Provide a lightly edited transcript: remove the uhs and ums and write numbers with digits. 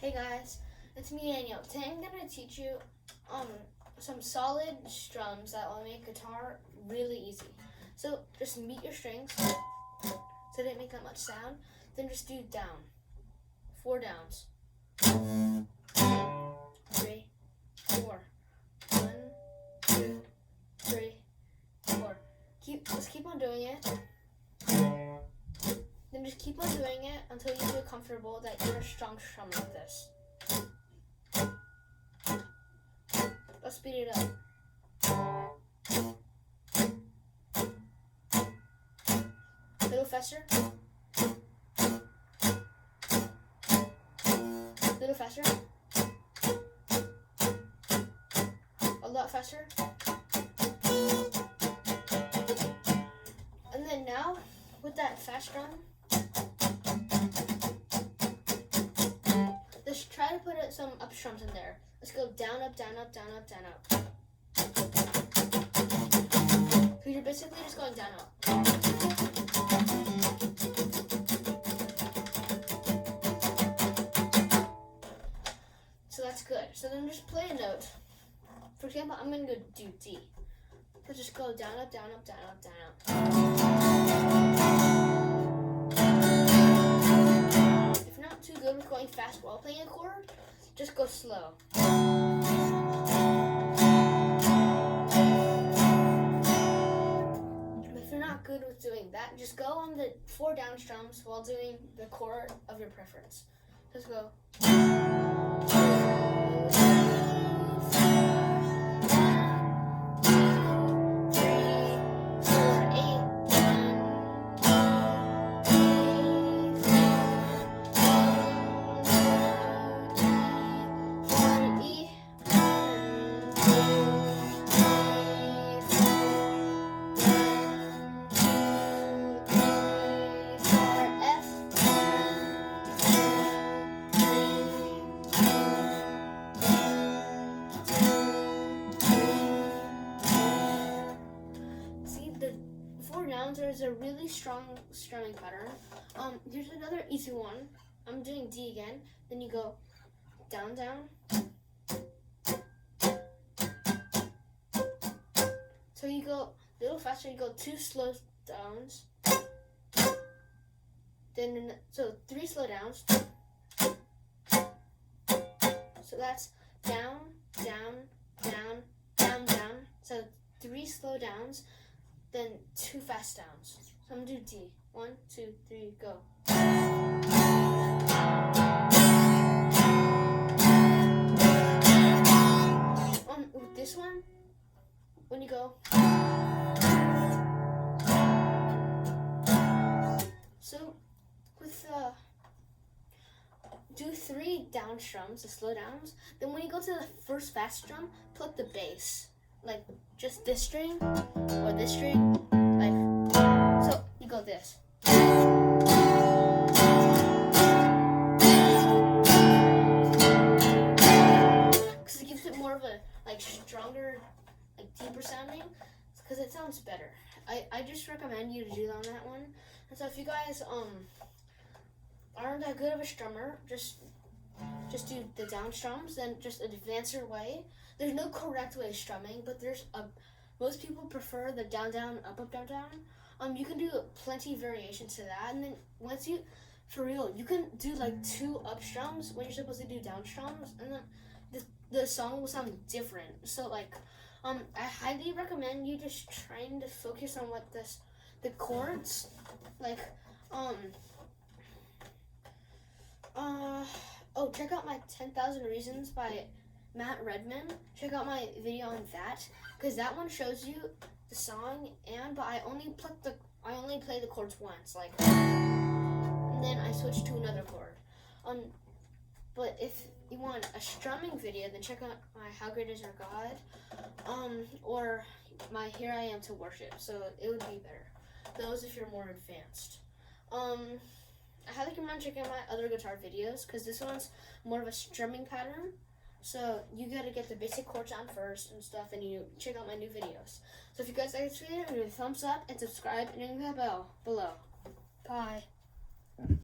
Hey guys, it's me Daniel. Today I'm gonna teach you some solid strums that will make guitar really easy. So just mute your strings so they don't make that much sound. Then just do down. 4 downs. 1, 3, 4. 1, 2, 3, 4. Just keep on doing it. Then just keep on doing it until you feel comfortable that you're a strong strum like this. Let's speed it up. A little faster. A little faster. A lot faster. And then now, with that fast drum, let's try to put some up strums in there. Let's go down, up, down, up, down, up, down, up. So you're basically just going down, up. So that's good. So then just play a note. For example, I'm going to go do D. So just go down, up, down, up, down, up, down, up. If you're not too good with going fast while playing a chord, just go slow. If you're not good with doing that, just go on the 4 down strums while doing the chord of your preference. Just go. There's a really strong strumming pattern. Here's another easy one. I'm doing D again. Then you go down, down. So you go a little faster. You go 2 slow downs. Then 3 slow downs. So that's down, down, down, down, down. So 3 slow downs. Then 2 fast downs. So I'm gonna do D. 1, 2, 3, go. With this one, when you go. So with do 3 down strums, the slow downs. Then when you go to the first fast strum, pluck the bass. Like just this string or this string, like so you go this. Because it gives it more of a like stronger, like deeper sounding, because it sounds better. I just recommend you to do on that one. And so if you guys aren't that good of a strummer, just do the down strums, then just advance your way. There's no correct way of strumming, but most people prefer the down, down, up, up, down, down. You can do plenty of variations to that, and then for real, you can do like 2 up strums when you're supposed to do down strums, and then the song will sound different. So like, I highly recommend you just trying to focus on what the chords, like, check out my 10,000 Reasons by Matt Redman. Check out my video on that, because that one shows you the song, but I only play the chords once, like, and then I switch to another chord. But if you want a strumming video, then check out my How Great Is Our God, or my Here I Am to Worship. So it would be better. Those if you're more advanced. I highly recommend checking out my other guitar videos, because this one's more of a strumming pattern. So you gotta get the basic chords down first and stuff, and you check out my new videos. So if you guys like this video, give it a thumbs up and subscribe and ring that bell below. Bye.